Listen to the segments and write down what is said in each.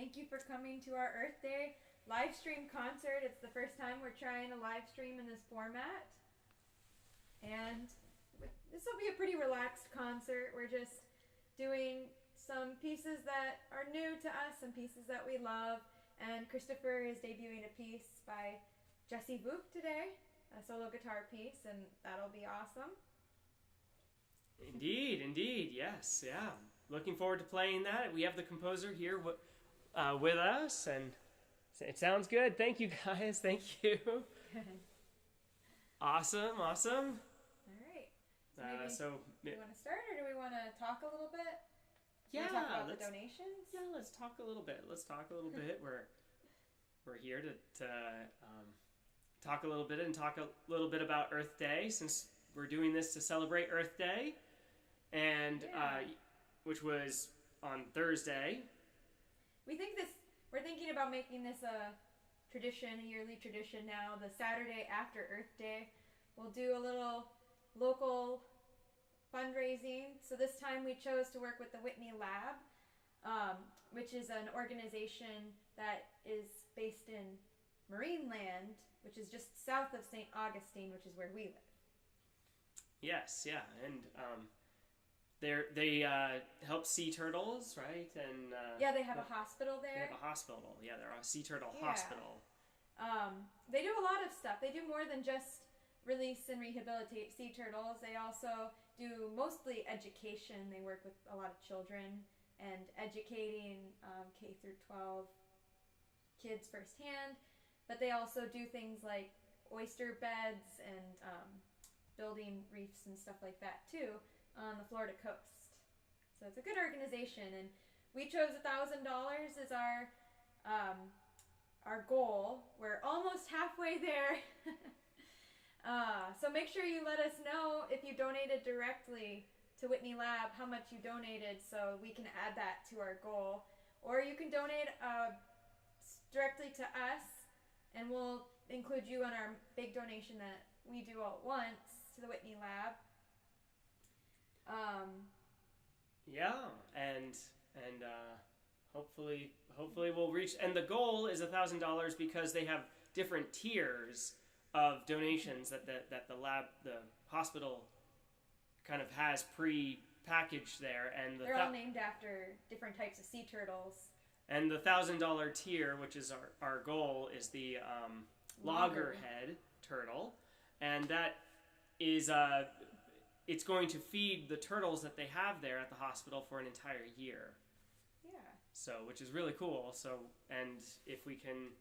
Thank you for coming to our Earth Day live stream concert. It's the first time we're trying a live stream in this format. And this will be a pretty relaxed concert. We're just doing some pieces that are new to us, some pieces that we love. And Christopher is debuting a piece by Jesse Vook today, a solo guitar piece, and that'll be awesome. Indeed, yes, yeah. Looking forward to playing that. We have the composer here with us, and it sounds good. Thank you, guys. Thank you. Awesome. All right. So do we want to start, or do we want to talk a little bit? Yeah, talk about the donations. Yeah, let's talk a little bit. We're here to talk a little bit and talk a little bit about Earth Day, since we're doing this to celebrate Earth Day, and which was on Thursday. We're thinking about making this a tradition, a yearly tradition now. The Saturday after Earth Day, we'll do a little local fundraising. So this time we chose to work with the Whitney Lab, which is an organization that is based in Marineland, which is just south of St. Augustine, which is where we live. Yes, yeah, and they help sea turtles, right? And they have a hospital there. They have a hospital. Yeah, they're a sea turtle hospital. They do a lot of stuff. They do more than just release and rehabilitate sea turtles. They also do mostly education. They work with a lot of children and educating K through 12 kids firsthand. But they also do things like oyster beds and building reefs and stuff like that too on the Florida coast. So it's a good organization, and we chose $1,000 as our goal. We're almost halfway there. So make sure you let us know if you donated directly to Whitney Lab, how much you donated, so we can add that to our goal. Or you can donate directly to us, and we'll include you on our big donation that we do all at once to the Whitney Lab. And hopefully we'll reach. And the goal is $1,000 because they have different tiers of donations that the hospital kind of has pre-packaged there, and they're all named after different types of sea turtles. And the $1,000 tier, which is our goal, is the loggerhead turtle, and that is it's going to feed the turtles that they have there at the hospital for an entire year. Yeah. So, which is really cool. So, and if we can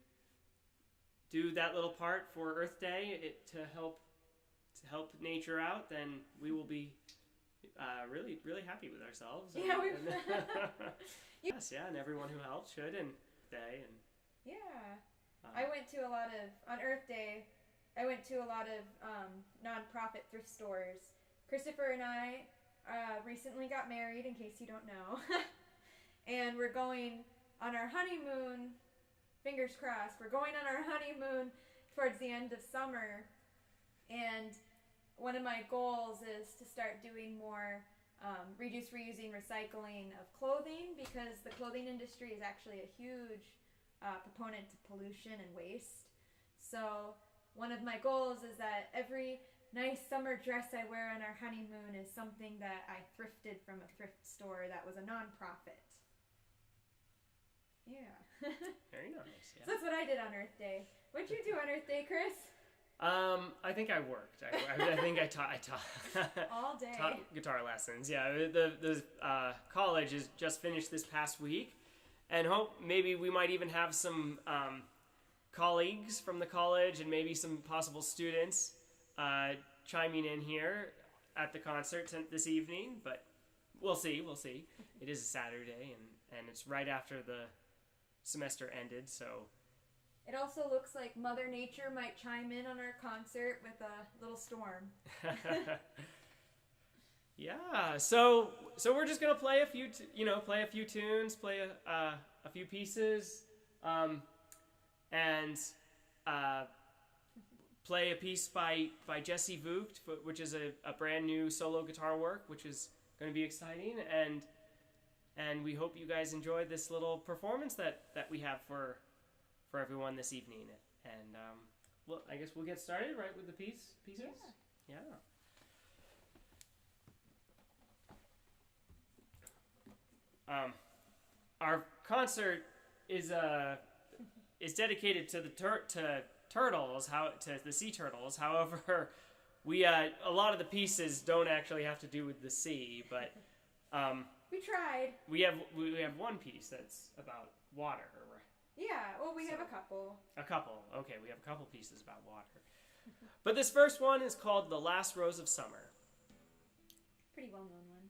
do that little part for Earth Day to help nature out, then we will be really, really happy with ourselves. Yeah, yes, yeah, and everyone who helped should, and day and yeah. I went to a lot of on Earth Day. I went to a lot of nonprofit thrift stores. Christopher and I recently got married, in case you don't know, and we're going on our honeymoon. Fingers crossed. We're going on our honeymoon towards the end of summer, and one of my goals is to start doing more reduce, reusing, recycling of clothing, because the clothing industry is actually a huge proponent to pollution and waste. So one of my goals is that every nice summer dress I wear on our honeymoon is something that I thrifted from a thrift store that was a nonprofit. Yeah. Very nice. Yeah. So that's what I did on Earth Day. What'd you do on Earth Day, Chris? I think I worked. I think I taught all day. Taught guitar lessons. Yeah, the college has just finished this past week, and hope maybe we might even have some colleagues from the college and maybe some possible students chiming in here at the concert this evening. But we'll see. It is a Saturday, and it's right after the semester ended, so. It also looks like Mother Nature might chime in on our concert with a little storm. Yeah, so we're just gonna play a few tunes, play a few pieces, and play a piece by Jesse Vook, which is a brand new solo guitar work, which is going to be exciting, and And we hope you guys enjoyed this little performance that we have for everyone this evening. And well, I guess we'll get started right with the pieces. Yeah. Our concert is dedicated to the turtles, to the sea turtles. However, we a lot of the pieces don't actually have to do with the sea, but we tried. We have one piece that's about water. Yeah, well, we have a couple. Okay, we have a couple pieces about water. But this first one is called "The Last Rose of Summer." Pretty well-known one.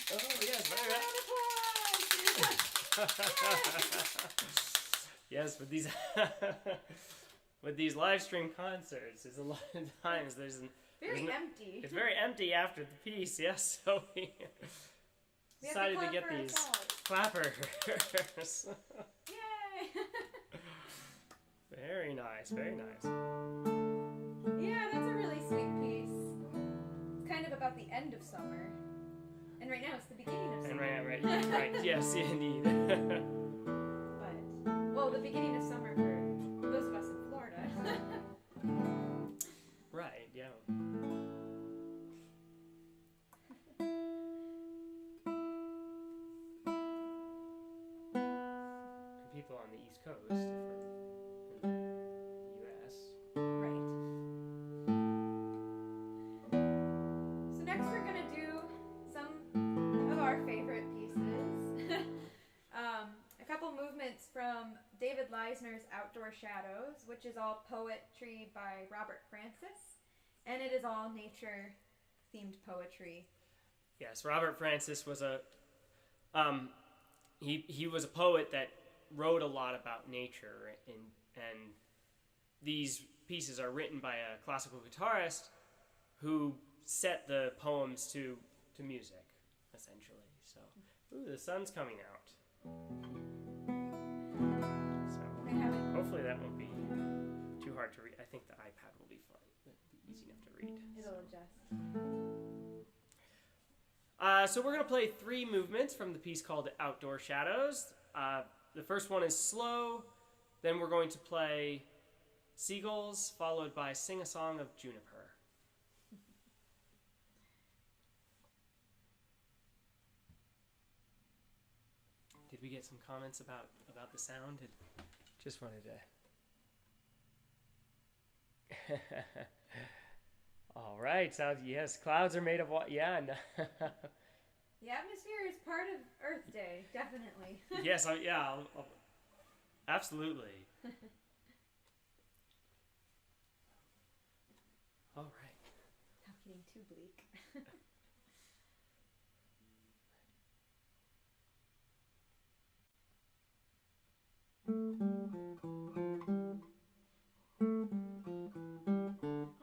Oh, yes, very right. Yes, with these with these live stream concerts, there's a lot of times empty. It's very empty after the piece. Yes, so we decided to get these clappers. Yay! Very nice, very nice. Yeah, that's a really sweet piece. It's kind of about the end of summer. And right now it's the beginning of summer. And right, yes, indeed. Well, the beginning of summer for those of us in Florida. Right, yeah. And people on the East Coast, if we're in the U.S. Right. So next we're going to do some of our favorite pieces. A couple movements from David Leisner's Outdoor Shadows, which is all poetry by Robert Francis, and it is all nature-themed poetry. Yes, Robert Francis was he was a poet that wrote a lot about nature, and these pieces are written by a classical guitarist who set the poems to music, essentially. So, the sun's coming out. So hopefully that won't be too hard to read. I think the iPad will be fine. It'll be easy enough to read. It'll adjust. So we're going to play 3 movements from the piece called Outdoor Shadows. The first one is slow. Then we're going to play Seagulls, followed by Sing a Song of Juniper. Did we get some comments about the sound? Just wanted to... All right. So, yes, clouds are made of what? Yeah. No. The atmosphere is part of Earth Day, definitely. Yes, I'll absolutely. All right. Not getting too bleak.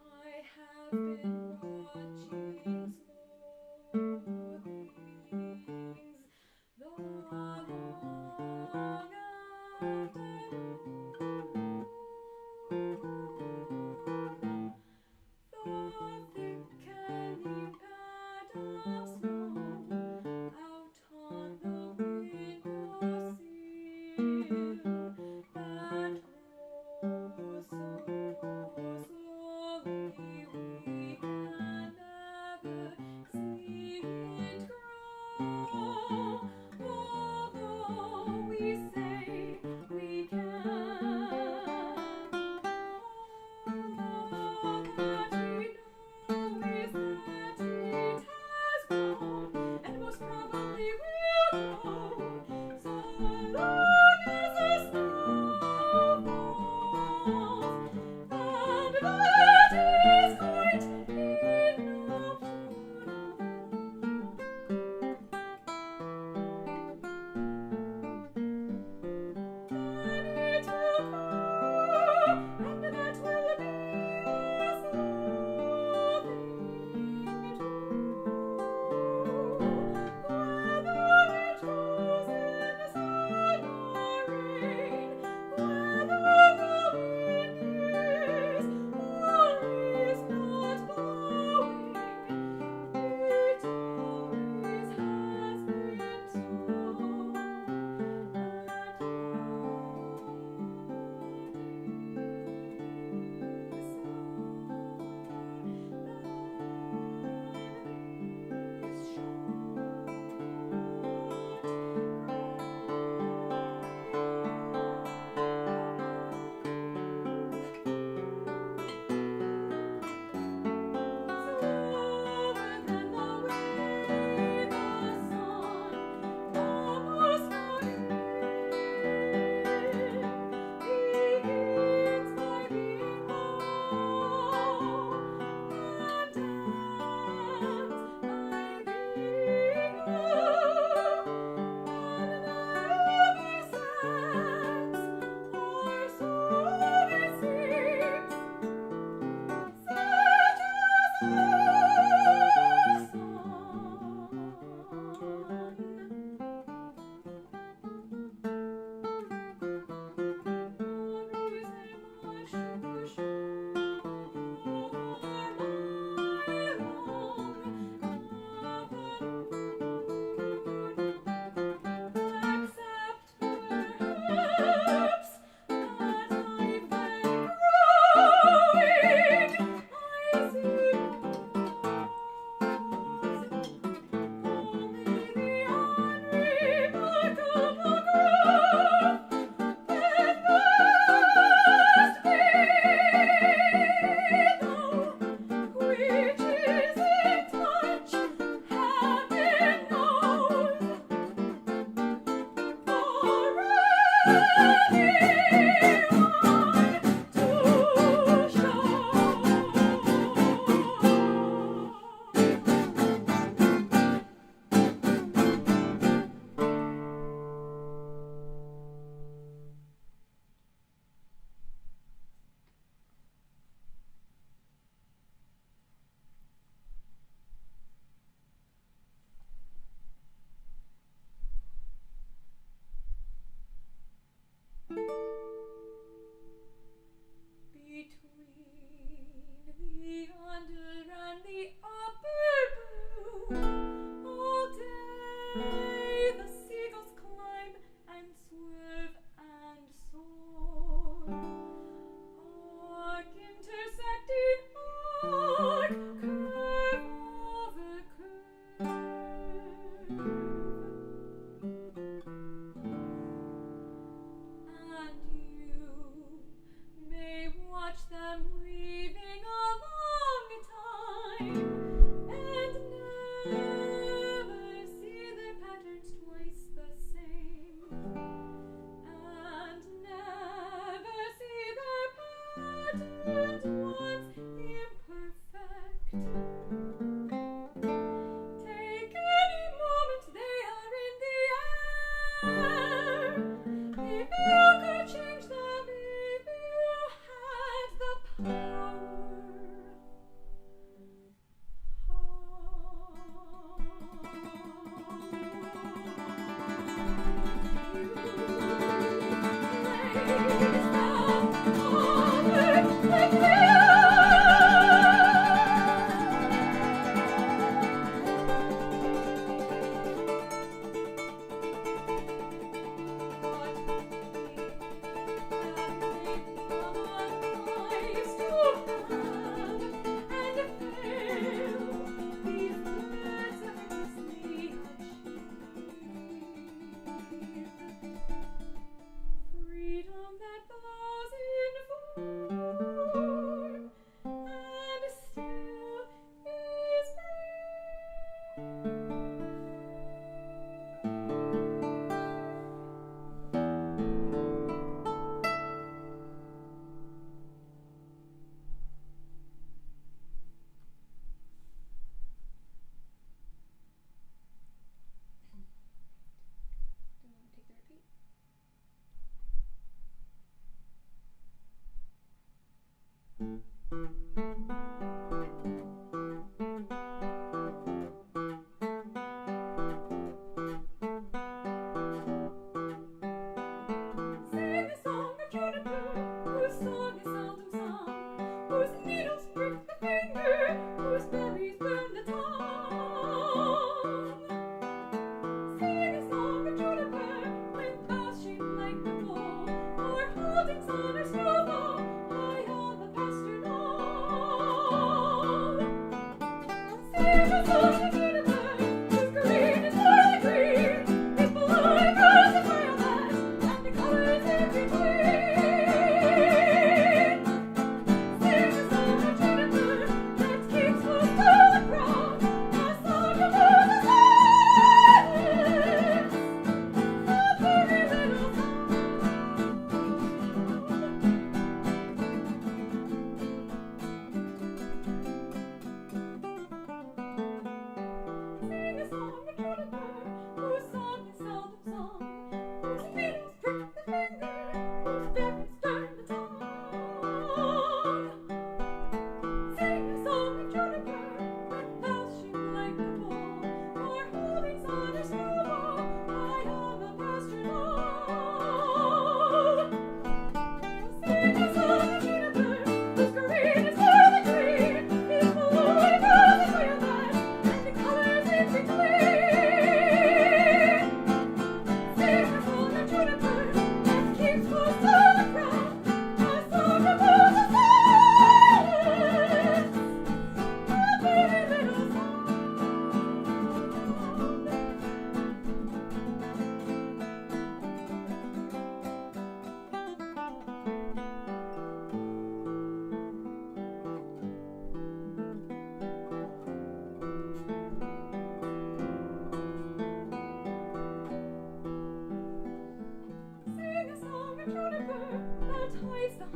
I have been watching slow things the long afternoon. The thick canyon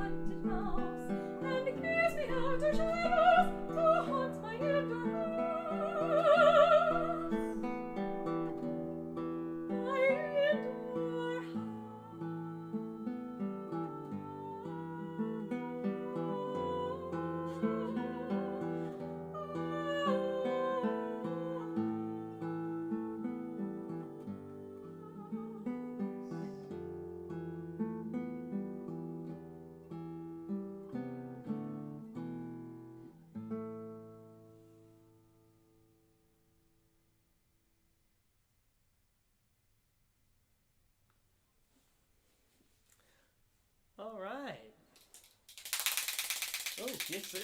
hunted mouse, and carries me out of shadows to haunt my indoor house. My indoor All right. Oh, yes.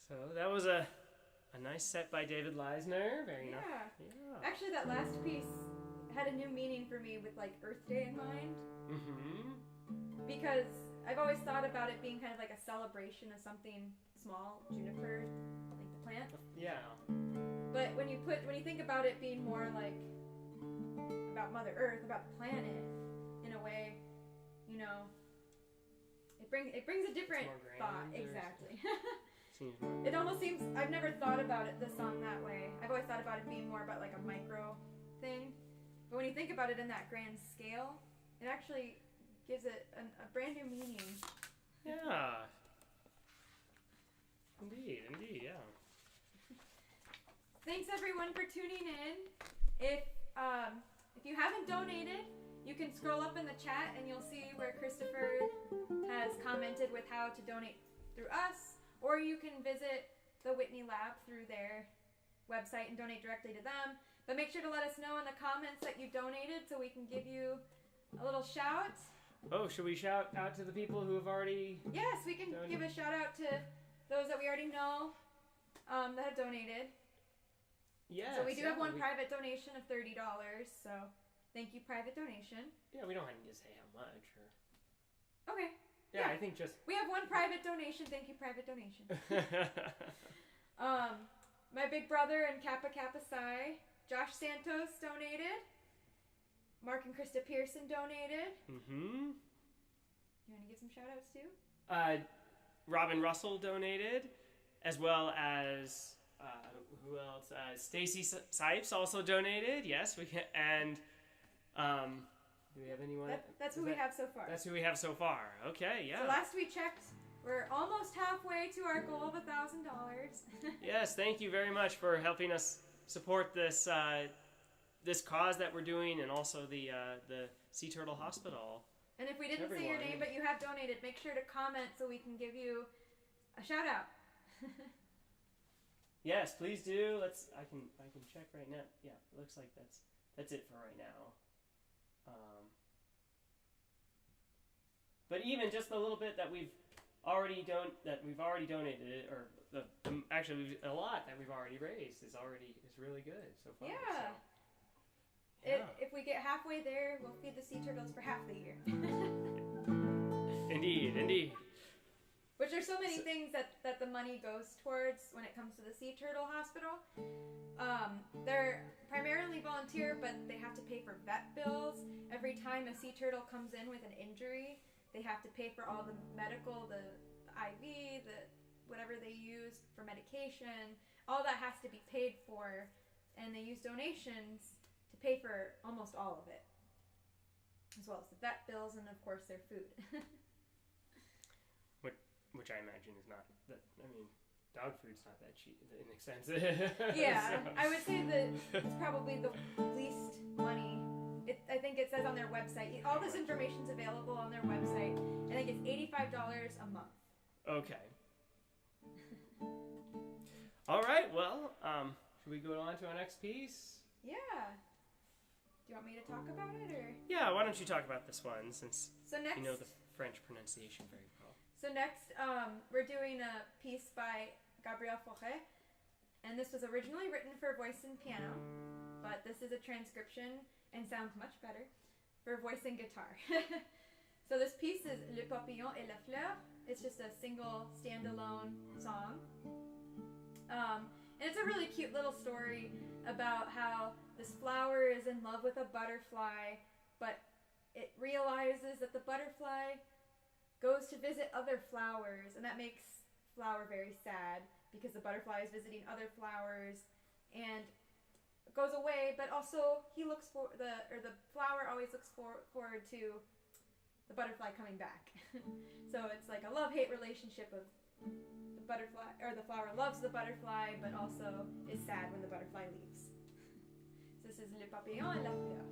So that was a nice set by David Leisner. Very nice. Yeah. Actually, that last piece had a new meaning for me with like Earth Day in mind. Mm-hmm. Because I've always thought about it being kind of like a celebration of something small, juniper, like the plant. Yeah. But when you think about it being more like about Mother Earth, about the planet, in a way, you know, it brings a different thought. Exactly. It almost seems, I've never thought about the song that way. I've always thought about it being more about like a micro thing. But when you think about it in that grand scale, it actually gives it a brand new meaning. Yeah. Indeed, yeah. Thanks everyone for tuning in. If you haven't donated, you can scroll up in the chat and you'll see where Christopher has commented with how to donate through us, or you can visit the Whitney Lab through their website and donate directly to them. But make sure to let us know in the comments that you donated so we can give you a little shout. Oh, should we shout out to the people who have already... Yes, we can give a shout out to those that we already know that have donated. Yes. So we do have one private donation of $30, so thank you, private donation. Yeah, we don't have to say how much. Or... Okay. Yeah, I think just... We have one private donation. Thank you, private donation. My big brother and Kappa Kappa Psi, Josh Santos, donated. Mark and Krista Pearson donated. Mm-hmm. You want to give some shout-outs too? Robin Russell donated, as well as... who else? Stacy Sipes also donated. Yes, we can. And do we have anyone? That's who we have so far. That's who we have so far. Okay, yeah. So last we checked, we're almost halfway to our goal of $1,000. Yes, thank you very much for helping us support this this cause that we're doing, and also the Sea Turtle Hospital. And if we didn't say your name but you have donated, make sure to comment so we can give you a shout out. Yes, please do. I can check right now. Yeah, it looks like that's it for right now. But even just a little bit that we've already donated, or actually a lot that we've already raised is really good so far. Yeah. So, yeah. If we get halfway there, we'll feed the sea turtles for half the year. Indeed. Which are so many things that the money goes towards when it comes to the Sea Turtle Hospital. They're primarily volunteer, but they have to pay for vet bills. Every time a sea turtle comes in with an injury, they have to pay for all the medical, the IV, the whatever they use for medication. All that has to be paid for, and they use donations to pay for almost all of it, as well as the vet bills and, of course, their food. Which I imagine is not that. I mean, dog food's not that cheap, inexpensive. Yeah, so. I would say that it's probably the least money. I think it says on their website. All this information's available on their website. I think it's $85 a month. Okay. All right. Well, should we go on to our next piece? Yeah. Do you want me to talk about it, or? Yeah. Why don't you talk about this one, since next, you know the French pronunciation very well. So next, we're doing a piece by Gabriel Fauré, and this was originally written for voice and piano, but this is a transcription and sounds much better for voice and guitar. So this piece is Le Papillon et la Fleur. It's just a single standalone song. And it's a really cute little story about how this flower is in love with a butterfly, but it realizes that the butterfly goes to visit other flowers, and that makes Flower very sad because the butterfly is visiting other flowers and goes away, but also he looks for the flower always looks forward to the butterfly coming back. So it's like a love-hate relationship of the butterfly, or the flower loves the butterfly but also is sad when the butterfly leaves. So this is Le Papillon et la Fleur.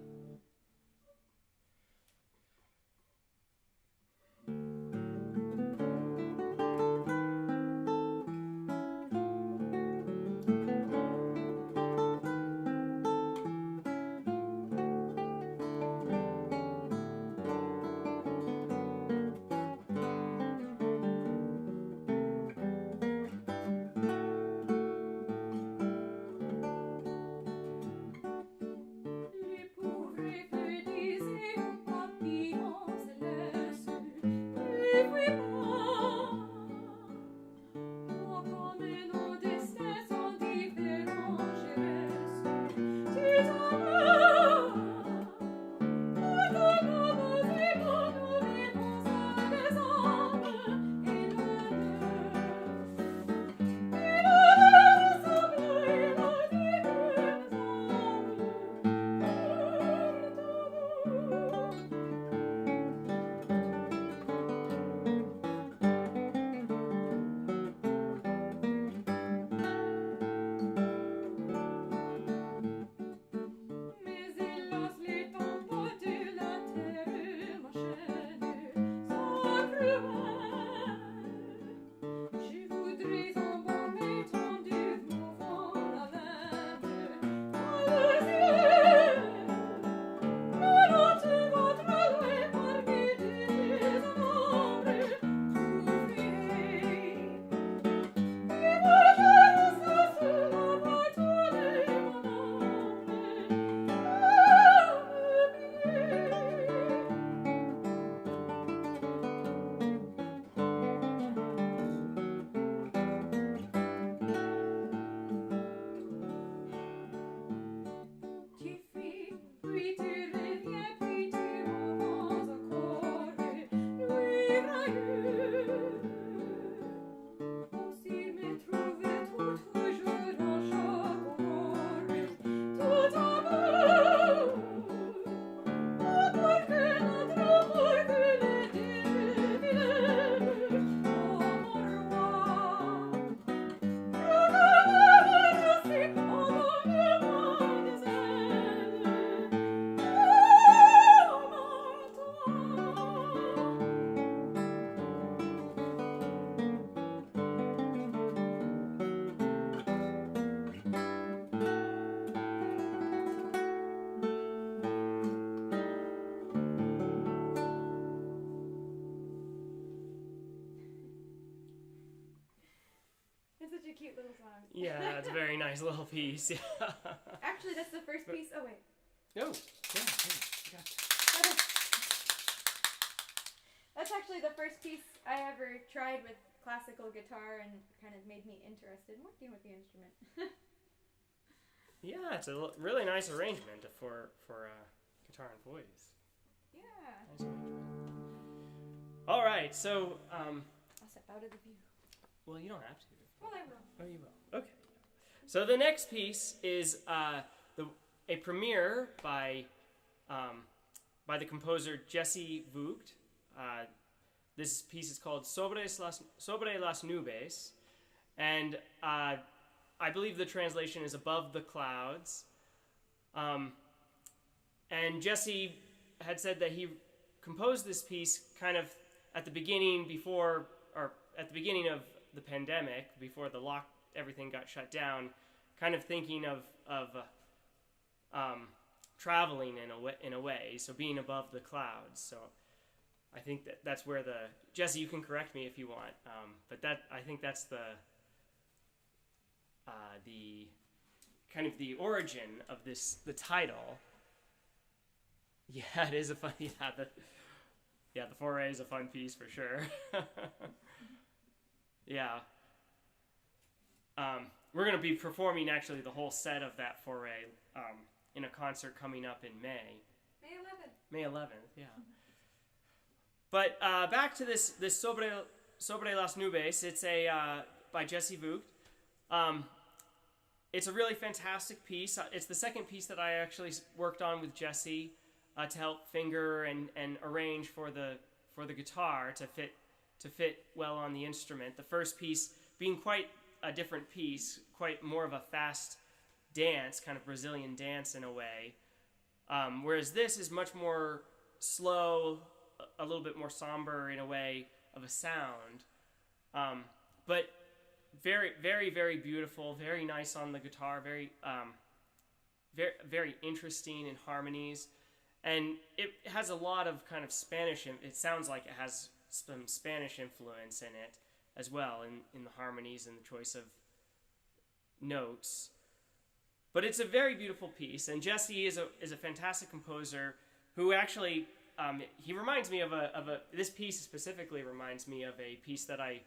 Cute little song. Yeah, it's a very nice little piece. Yeah. Actually, that's the first piece. Oh wait. Oh, yeah. That's actually the first piece I ever tried with classical guitar and kind of made me interested in working with the instrument. Yeah, it's a really nice arrangement for guitar and voice. Yeah. Nice arrangement. All right, so I'll step out of the view. well, you don't have to. Well, I will. Oh, you will. Okay. So the next piece is a premiere by the composer Jesse Vogt. This piece is called Sobre las Nubes, and I believe the translation is Above the Clouds. And Jesse had said that he composed this piece kind of at the beginning of the pandemic, before everything got shut down, kind of thinking of traveling in a way, so being above the clouds. So I think that's where Jesse, you can correct me if you want, but I think that's the kind of the origin of the title. Yeah, it is a fun. The foray is a fun piece for sure. Yeah. We're going to be performing actually the whole set of that foray in a concert coming up in May. May 11th. May 11th, yeah. But back to this Sobre las Nubes. It's by Jesse Vogt. It's a really fantastic piece. It's the second piece that I actually worked on with Jesse to help finger and arrange for the guitar to fit well on the instrument. The first piece being quite a different piece, quite more of a fast dance, kind of Brazilian dance in a way. Whereas this is much more slow, a little bit more somber in a way of a sound. But very, very, very beautiful, very nice on the guitar, very, very interesting in harmonies. And it has a lot of kind of Spanish, it sounds like it has some Spanish influence in it as well, in the harmonies and the choice of notes. But it's a very beautiful piece, and Jesse is a fantastic composer who actually, he reminds me of this piece specifically reminds me of a piece that I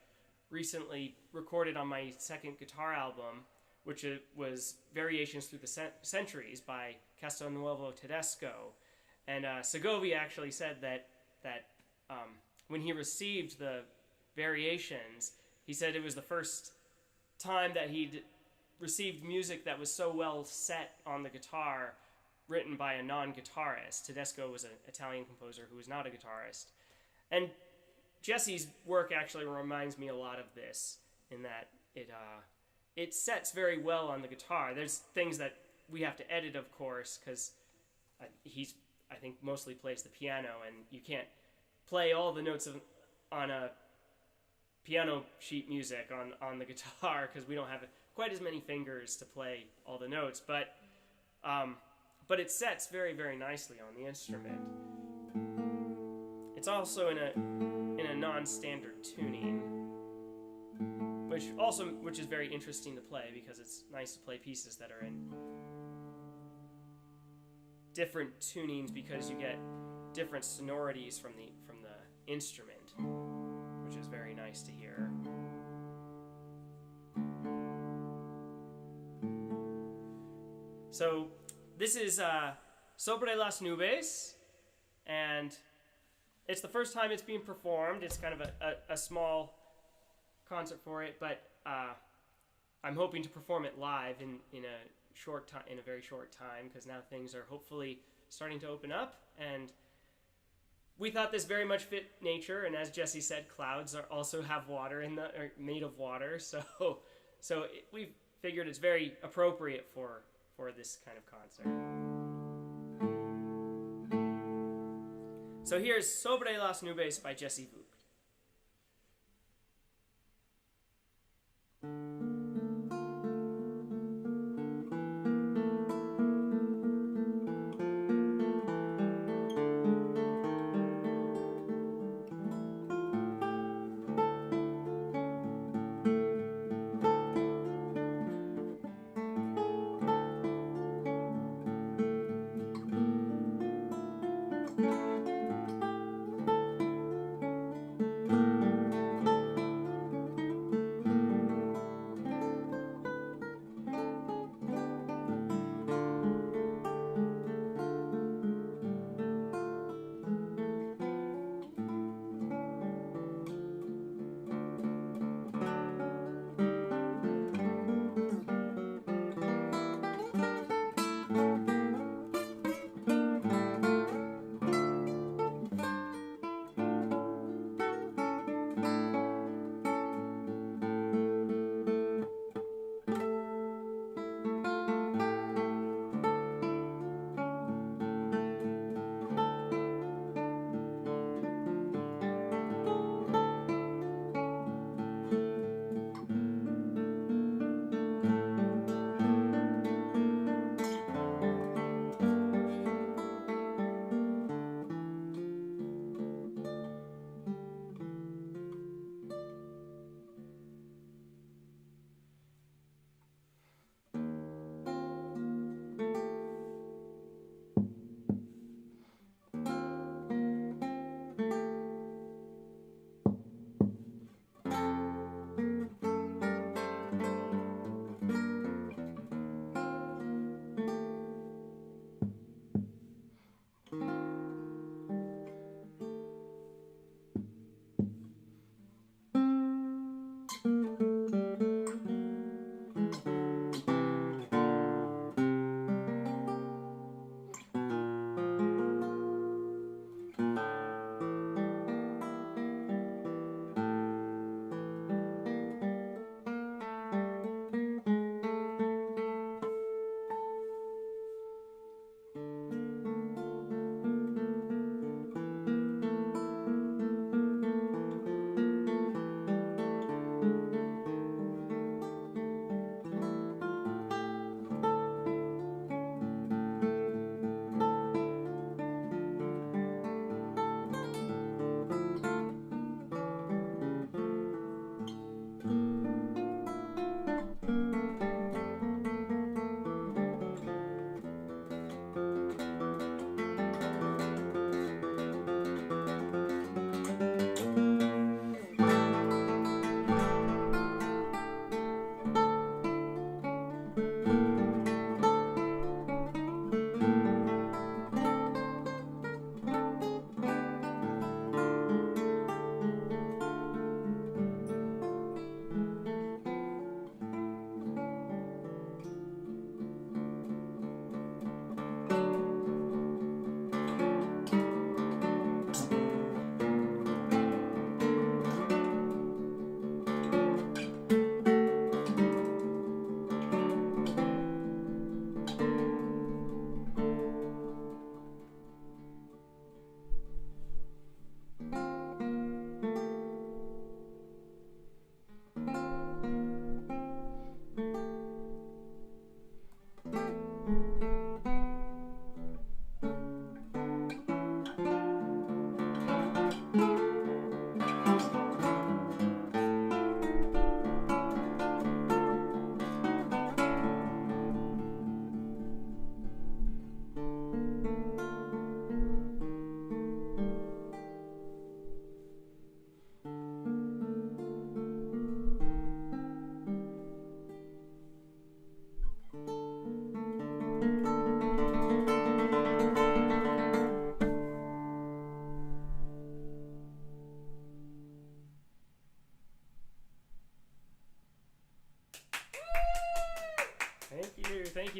recently recorded on my second guitar album, which was Variations Through the Centuries by Castelnuovo Tedesco. And Segovia actually said that when he received the Variations, he said it was the first time that he'd received music that was so well set on the guitar, written by a non-guitarist. Tedesco was an Italian composer who was not a guitarist. And Jesse's work actually reminds me a lot of this, in that it sets very well on the guitar. There's things that we have to edit, of course, because he's, I think, mostly plays the piano, and you can't play all the notes on a piano sheet music on the guitar, because we don't have quite as many fingers to play all the notes, but it sets very, very nicely on the instrument. It's also in a non-standard tuning, which is very interesting to play, because it's nice to play pieces that are in different tunings, because you get different sonorities from the instrument, which is very nice to hear. So this is Sobre las Nubes, and it's the first time it's being performed. It's kind of a small concert for it, but I'm hoping to perform it live in a very short time, because now things are hopefully starting to open up, and we thought this very much fit nature. And as Jesse said, clouds also have water are made of water, so we figured it's very appropriate for this kind of concert. So here's Sobre las Nubes by Jesse Vogt.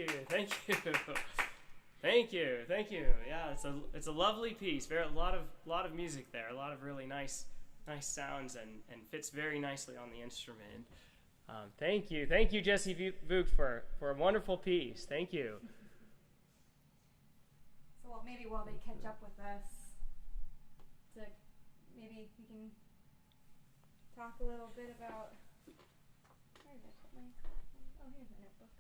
you. Thank you. Yeah, it's a lovely piece. A lot of music there. A lot of really nice sounds and fits very nicely on the instrument. Thank you, Jesse Vuk, for a wonderful piece. Thank you. So maybe while they catch up with us, maybe we can talk a little bit about. Where did I put my? Oh, here's my notebook.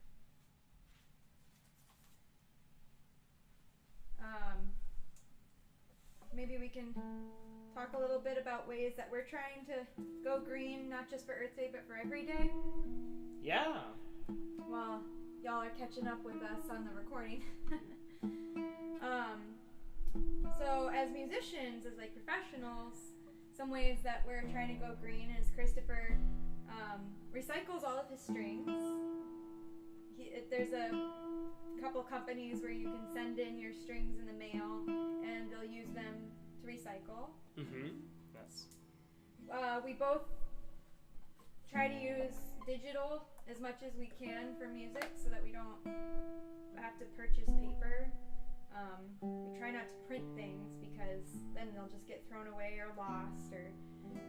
Maybe we can talk a little bit about ways that we're trying to go green, not just for Earth Day, but for every day. Yeah. While y'all are catching up with us on the recording. So as musicians, as like professionals, some ways that we're trying to go green is Christopher recycles all of his strings. There's a couple companies where you can send in your strings in the mail and they'll use them to recycle. Yes. We both try to use digital as much as we can for music so that we don't have to purchase paper. We try not to print things because then they'll just get thrown away or lost or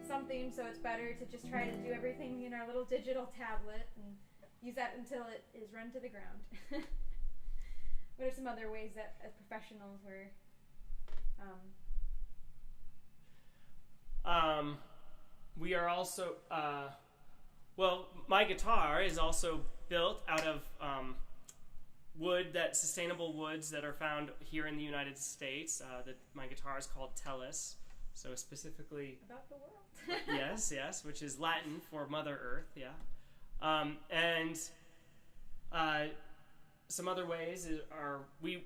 something, so it's better to just try to do everything in our little digital tablet and use that until it is run to the ground. What are some other ways that as professionals we're we are also my guitar is also built out of sustainable woods that are found here in the United States. My guitar is called Tellus, so specifically about the world. yes, which is Latin for Mother Earth. Yeah, and some other ways are we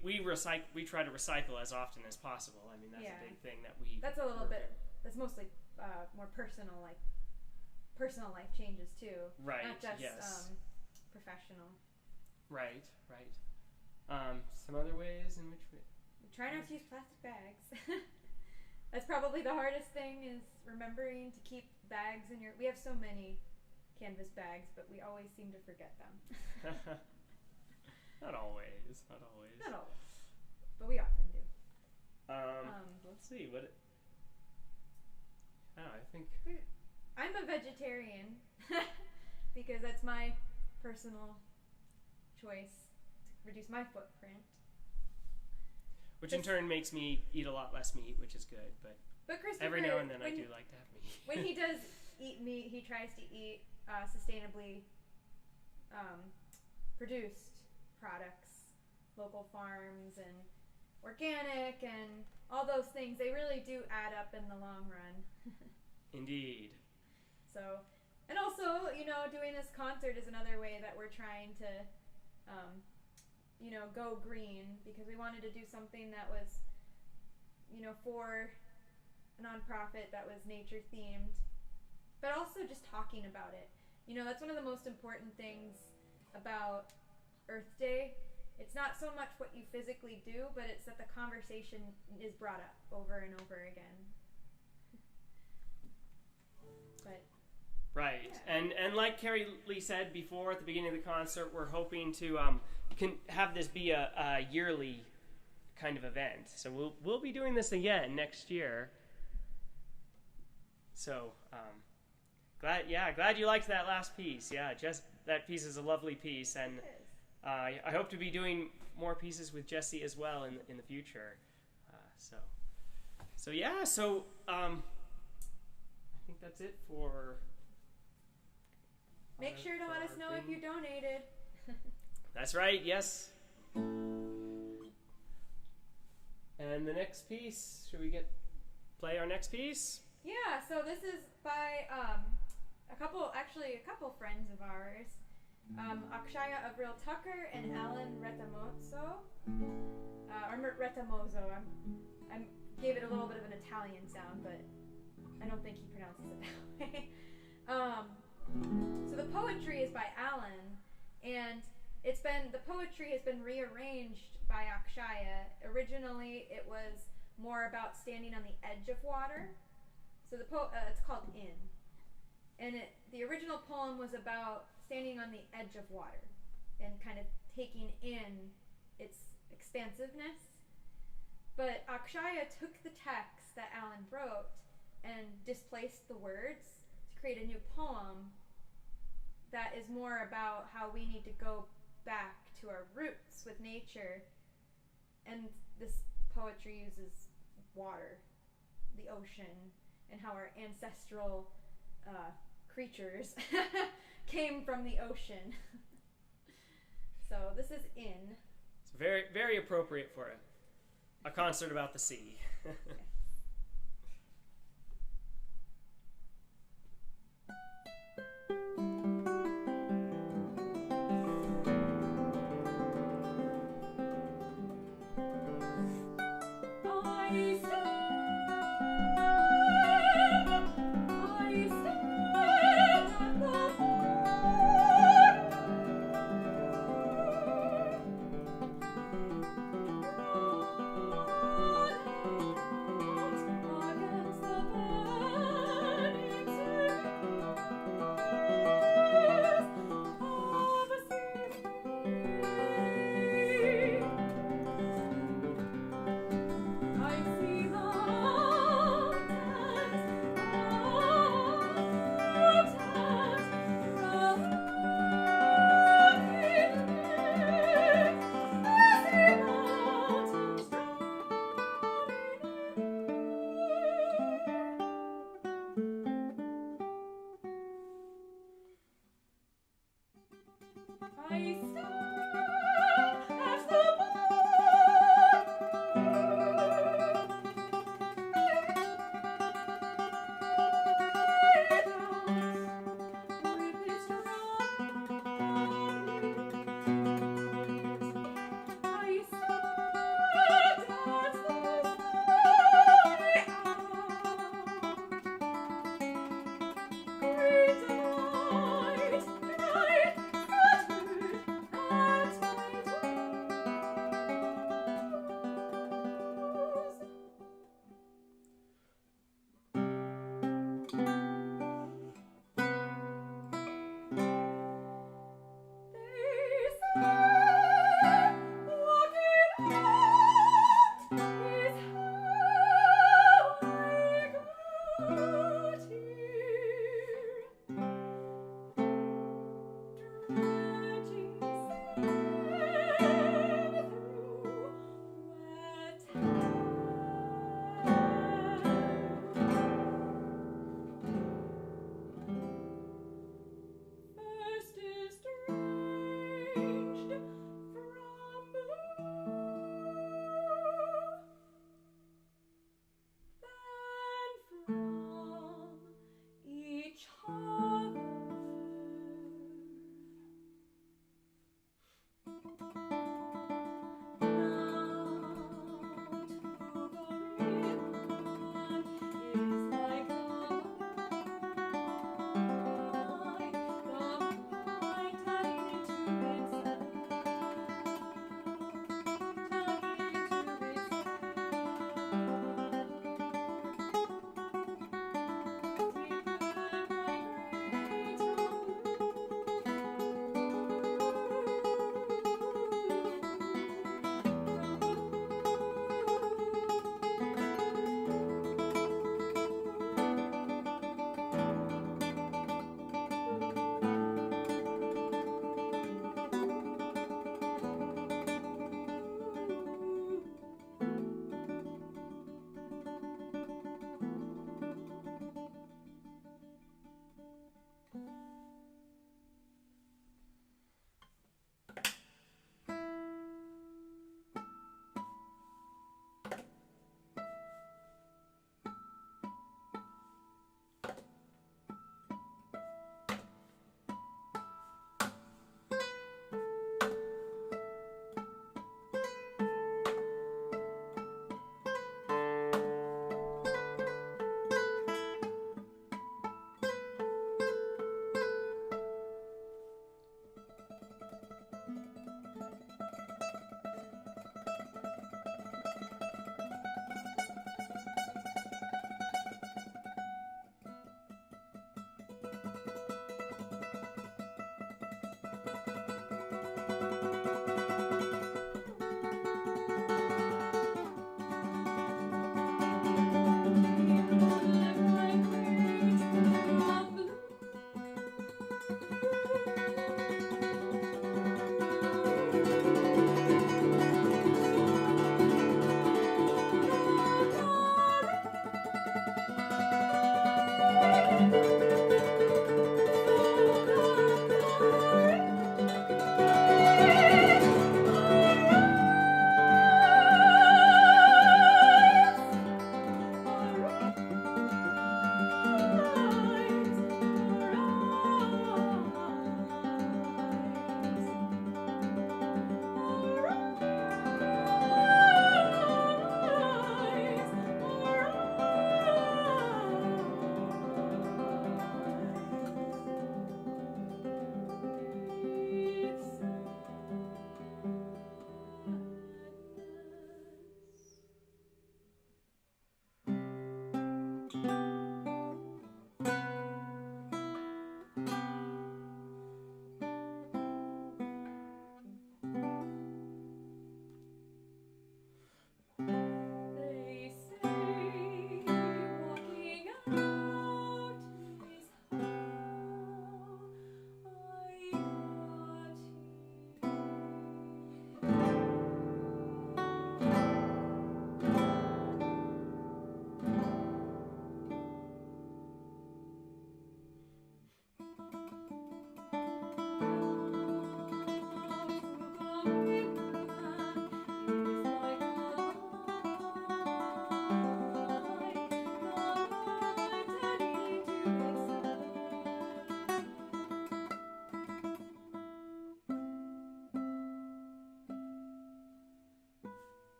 try to recycle as often as possible. I mean, that's a big thing that we. That's a little bit. That's mostly more personal life changes too. Right. Not just yes. Professional. Right. Some other ways in which we try not to use plastic bags. That's probably the hardest thing is remembering to keep bags in your. We have so many canvas bags, but we always seem to forget them. Not always. Not always. But we often do. Let's see what. I think I'm a vegetarian because that's my personal choice to reduce my footprint. Which in turn makes me eat a lot less meat, which is good. But every now and then I do like to have meat. When he does eat meat, he tries to eat sustainably produced products, local farms and organic and all those things. They really do add up in the long run. Indeed. So, and also, doing this concert is another way that we're trying to, go green because we wanted to do something that was, for a nonprofit that was nature themed, but also just talking about it. That's one of the most important things about Earth Day. It's not so much what you physically do, but it's that the conversation is brought up over and over again. But right, yeah. And like Carrie Lee said before at the beginning of the concert, we're hoping to have this be a yearly kind of event. So we'll be doing this again next year. So glad you liked that last piece. Yeah, just that piece is a lovely piece, and I hope to be doing more pieces with Jesse as well in the future. So I think that's it for. Make sure to let us know if you donated. That's right. Yes. And the next piece, should we play our next piece? Yeah, so this is by a couple friends of ours, Akshaya of Real Tucker and Alan Retamoso, or Retamoso. I gave it a little bit of an Italian sound, but I don't think he pronounces it that way. So the poetry is by Alan, and the poetry has been rearranged by Akshaya. Originally, it was more about standing on the edge of water. So it's called In, and the original poem was about standing on the edge of water and kind of taking in its expansiveness. But Akshaya took the text that Alan wrote and displaced the words to create a new poem that is more about how we need to go back to our roots with nature. And this poetry uses water, the ocean, and how our ancestral creatures came from the ocean. So this is in. It's very, very appropriate for a concert about the sea. Yes.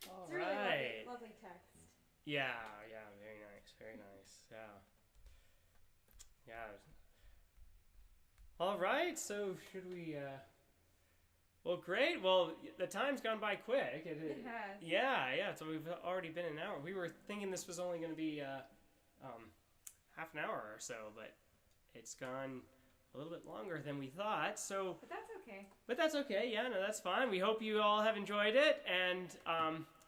All It's a really right. lovely text. Yeah, very nice, very nice. Yeah. All right, so should we, well, great. Well, the time's gone by quick. It has. Yeah, so we've already been an hour. We were thinking this was only going to be, half an hour or so, but it's gone a little bit longer than we thought, so... But that's okay. Yeah, no, that's fine. We hope you all have enjoyed it, and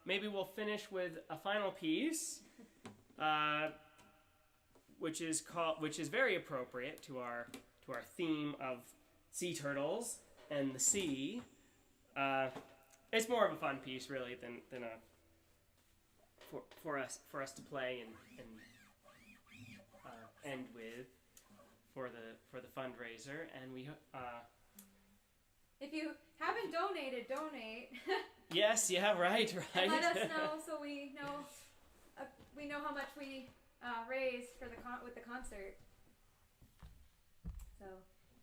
maybe we'll finish with a final piece, which is very appropriate to our theme of sea turtles and the sea. It's more of a fun piece, really, than a for us to play and end with for the fundraiser, and we if you haven't donated, donate. Yes, yeah, right. And let us know so we know how much we raised for with the concert. So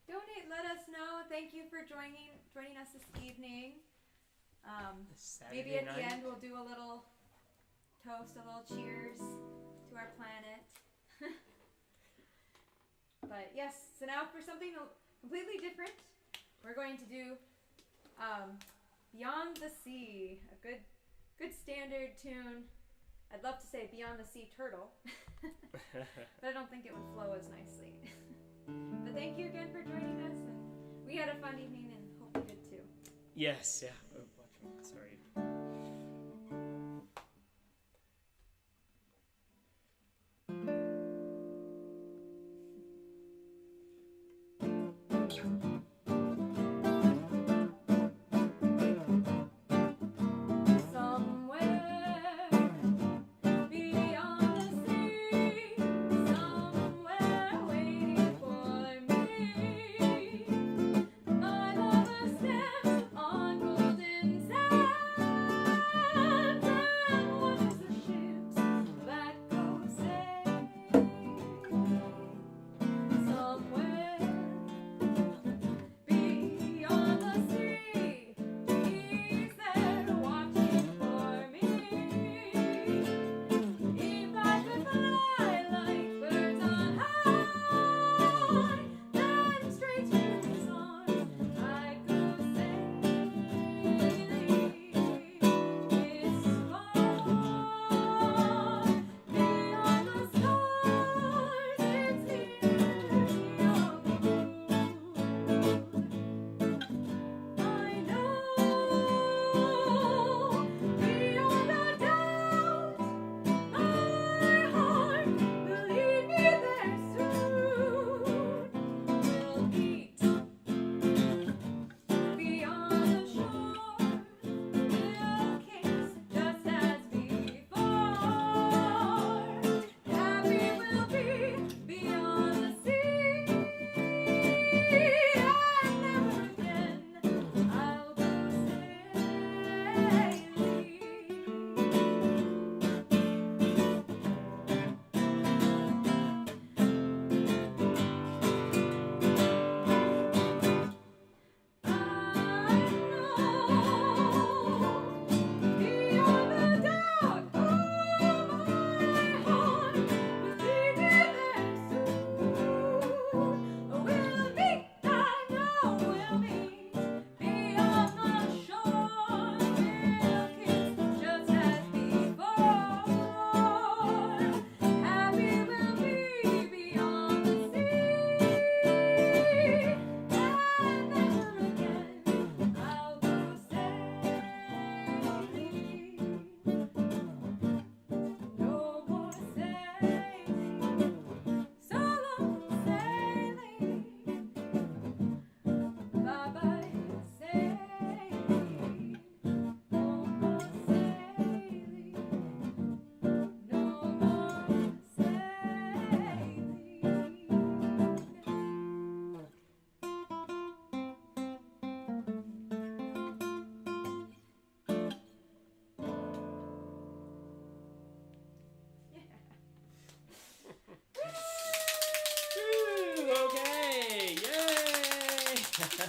donate, let us know. Thank you for joining us this evening. Maybe at the end we'll do a little toast, a little cheers to our planet. But yes, so now for something completely different, we're going to do Beyond the Sea, a good standard tune. I'd love to say Beyond the Sea Turtle, but I don't think it would flow as nicely. But thank you again for joining us, and we had a fun evening and hope you did too. Yes, yeah. Oh, watch, sorry. On golden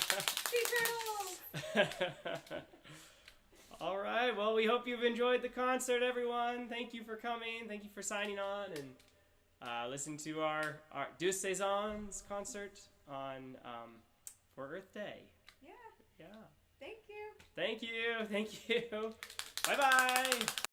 Sea turtles! All right. Well, we hope you've enjoyed the concert, everyone. Thank you for coming. Thank you for signing on and listening to our Deux, Saisons concert on for Earth Day. Yeah. Yeah. Thank you. Thank you. Thank you. Bye-bye.